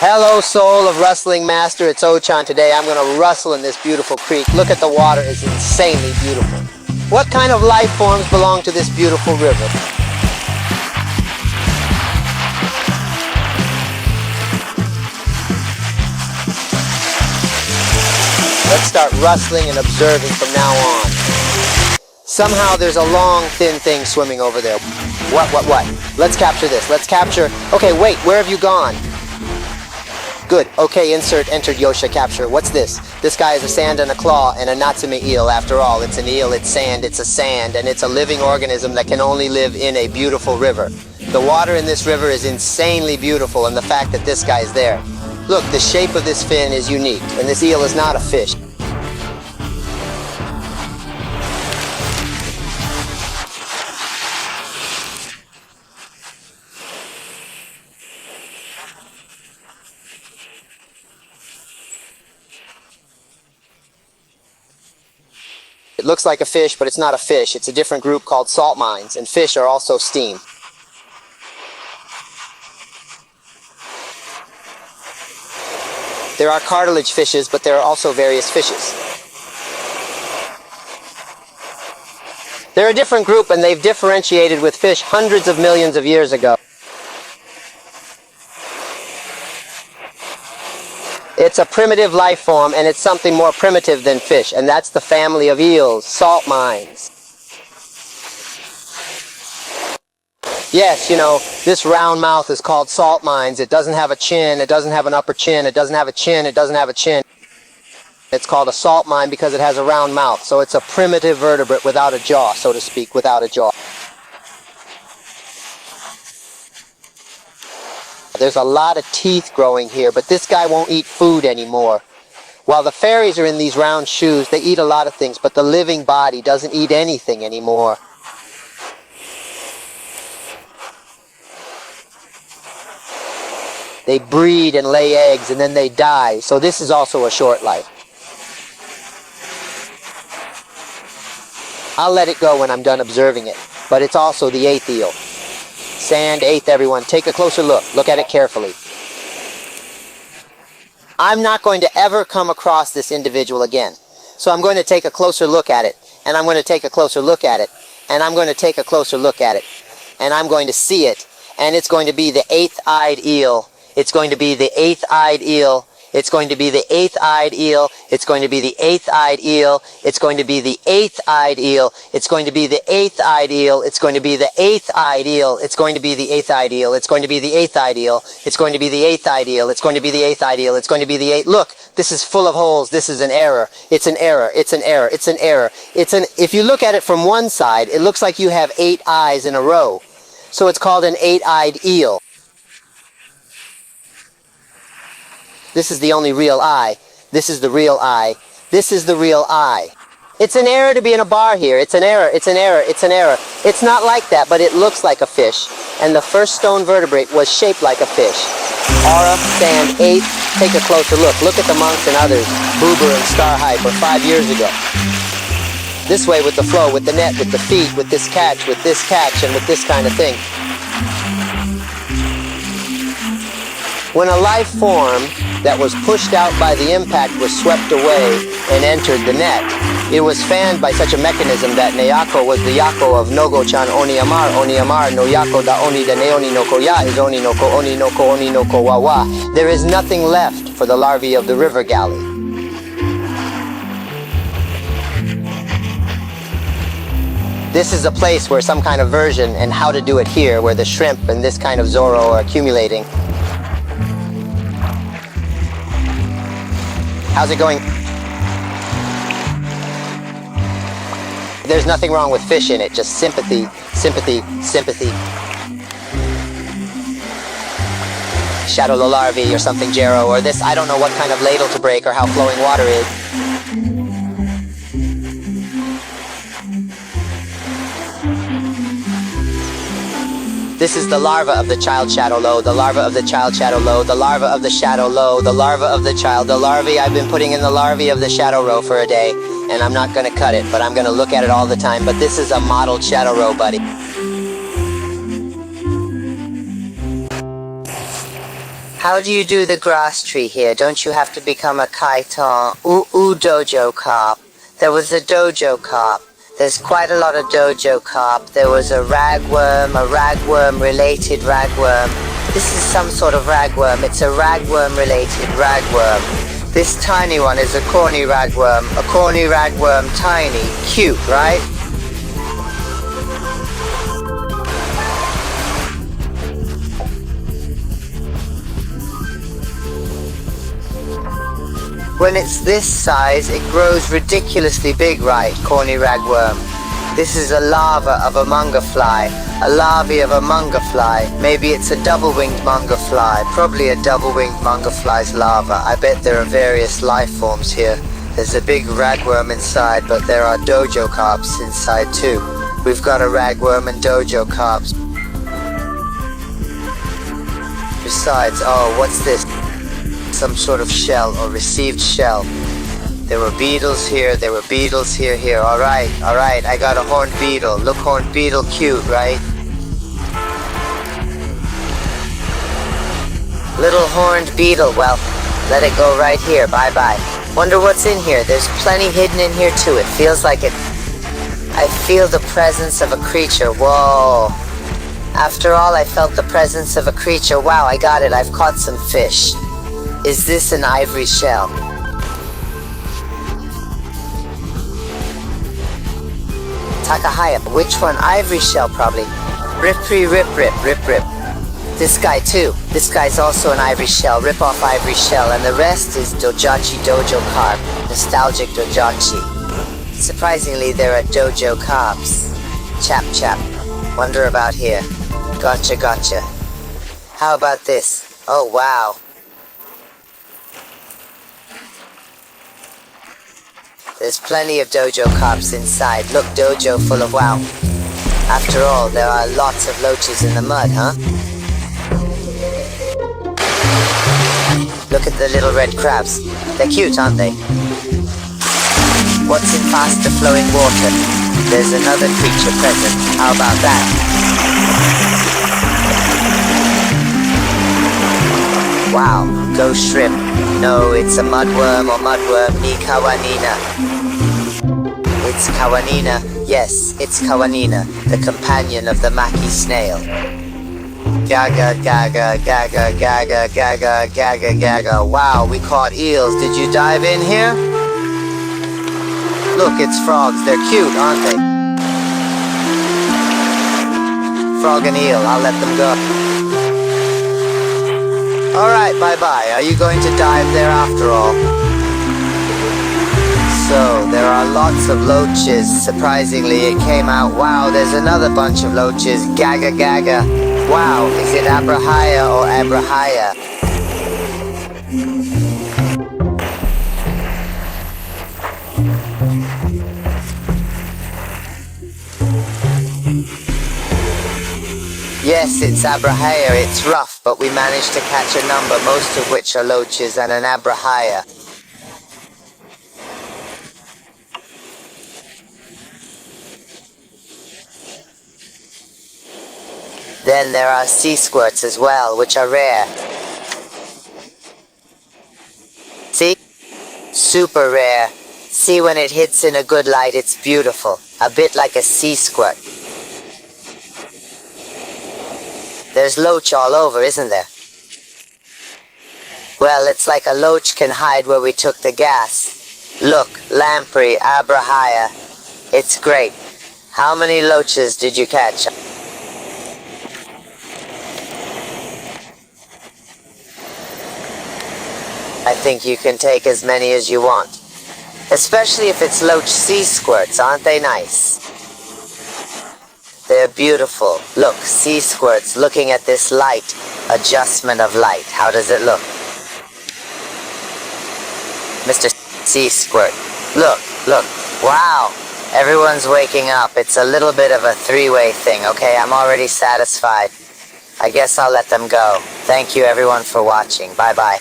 Hello, soul of Rustling Master. It's Ochan. Today I'm going to rustle in this beautiful creek. Look at the water. It's insanely beautiful. What kind of life forms belong to this beautiful river? Let's start rustling and observing from now on. Somehow there's a long, thin thing swimming over there. What? Let's capture this. Let's capture... Okay, wait, where have you gone? Good. Okay, insert entered Yosha capture. What's this? This guy is a sand and a claw and a Natsume eel. After all, it's an eel, it's a sand, and it's a living organism that can only live in a beautiful river. The water in this river is insanely beautiful, and the fact that this guy's there. Look, the shape of this fin is unique, and this eel is not a fish. It looks like a fish, but it's not a fish. It's a different group called salt mines, and fish are also steam. There are cartilage fishes, but there are also various fishes. They're a different group, and they've differentiated with fish hundreds of millions of years ago. It's a primitive life form, and it's something more primitive than fish, and that's the family of eels, salt mines. Yes, you know, this round mouth is called salt mines. It doesn't have a chin, it doesn't have an upper chin, it doesn't have a chin, it doesn't have a chin. It's called a salt mine because it has a round mouth, so it's a primitive vertebrate without a jaw, so to speak, without a jaw. There's a lot of teeth growing here, but this guy won't eat food anymore. While the fairies are in these round shoes, they eat a lot of things, but the living body doesn't eat anything anymore. They breed and lay eggs, and then they die, so this is also a short life. I'll let it go when I'm done observing it, but it's also the eighth eel. Sand, eighth, everyone. Take a closer look. Look at it carefully. I'm not going to ever come across this individual again. So I'm going to take a closer look at it, and I'm going to take a closer look at it, and I'm going to take a closer look at it, and I'm going to see it, and it's going to be the eighth-eyed eel. It's going to be the eighth-eyed eel. It's going to be the eighth-eyed eel. It's going to be the eighth-eyed eel. It's going to be the eighth-eyed eel. It's going to be the eighth-eyed eel. It's going to be the eighth-eyed eel. It's going to be the eighth-eyed eel. It's going to be the eighth-eyed eel. It's going to be the eighth-eyed eel. It's going to be the eighth-eyed eel. It's going to be the eighth. Look, this is full of holes. This is an error. It's an error. It's an error. It's an error. If you look at it from one side, it looks like you have 8 eyes in a row. So it's called an eight-eyed eel. This is the only real eye. This is the real eye. This is the real eye. It's an error to be in a bar here. It's an error. It's an error. It's an error. It's not like that, but it looks like a fish. And the first stone vertebrate was shaped like a fish. Aura, sand, 8. Take a closer look. Look at the monks and others. Boober and Starhyper 5 years ago. This way with the flow, with the net, with the feet, with this catch, and with this kind of thing. When a life form that was pushed out by the impact was swept away and entered the net, it was fanned by such a mechanism that Neyako was the Yako of Nogo-chan Oni-amar no Yako da Oni da Neoni no Koya is Oni no Ko Oni no Ko Oni no Ko Wawa. There is nothing left for the larvae of the river galley. This is a place where some kind of version and how to do it here, where the shrimp and this kind of Zoro are accumulating. How's it going? There's nothing wrong with fish in it, just sympathy, sympathy, sympathy. Shadow the larvae or something, Jero, or this, I don't know what kind of ladle to break or how flowing water is. This is the larva of the child shadow low, the larva of the child shadow low, the larva of the shadow low, the larva of the child, the larvae. I've been putting in the larvae of the shadow row for a day, and I'm not going to cut it, but I'm going to look at it all the time. But this is a modeled shadow row, buddy. How do you do the grass tree here? Don't you have to become a kaiton? Ooh, dojo cop. There was a dojo cop. There's quite a lot of dojo cop. There was a ragworm related ragworm. This is some sort of ragworm. It's a ragworm related ragworm. This tiny one is a corny ragworm. A corny ragworm, tiny, cute, right? When it's this size, it grows ridiculously big, right, corny ragworm? This is a larva of a munga fly, a larvae of a munga fly. Maybe it's a double-winged munga fly, probably a double-winged munga fly's larva. I bet there are various life forms here. There's a big ragworm inside, but there are dojo carps inside too. We've got a ragworm and dojo carps. Besides, oh, what's this? Some sort of shell or received shell. There were beetles here, there were beetles here. Alright, I got a horned beetle. Look, horned beetle, cute, right? Little horned beetle, well, let it go right here, bye-bye. Wonder what's in here. There's plenty hidden in here too. It feels like it. I feel the presence of a creature, whoa. After all, I felt the presence of a creature. Wow, I got it, I've caught some fish. Is this an ivory shell? Takahaya, which one? Ivory shell, probably. Rip. This guy too. This guy's also an ivory shell. Rip off ivory shell. And the rest is dojachi dojo carp. Nostalgic dojachi. Surprisingly, there are dojo carps. Chap. Wonder about here. Gotcha. How about this? Oh, wow. There's plenty of dojo carps inside. Look, dojo full of wow. After all, there are lots of loaches in the mud, huh? Look at the little red crabs. They're cute, aren't they? What's in faster flowing water? There's another creature present. How about that? Wow, ghost shrimp. No, it's a mudworm or mudworm, ni kawanina. It's kawanina. Yes, it's kawanina, the companion of the maki snail. Gaga. Wow, we caught eels. Did you dive in here? Look, it's frogs. They're cute, aren't they? Frog and eel, I'll let them go. Alright, bye-bye. Are you going to dive there after all? So, there are lots of loaches. Surprisingly, it came out. Wow, there's another bunch of loaches. Gaga. Wow, is it abrahaya or abrahaya? Yes, it's abrahaya. It's rough, but we managed to catch a number, most of which are loaches and an abrahaya. Then there are sea squirts as well, which are rare. See? Super rare. See, when it hits in a good light, it's beautiful. A bit like a sea squirt. There's loach all over, isn't there? Well, it's like a loach can hide where we took the gas. Look, lamprey, abrahaya. It's great. How many loaches did you catch? I think you can take as many as you want. Especially if it's loach sea squirts, aren't they nice? They're beautiful. Look, sea squirts looking at this light. Adjustment of light. How does it look? Mr. Sea Squirt. Look. Wow. Everyone's waking up. It's a little bit of a three-way thing, okay? I'm already satisfied. I guess I'll let them go. Thank you everyone for watching. Bye-bye.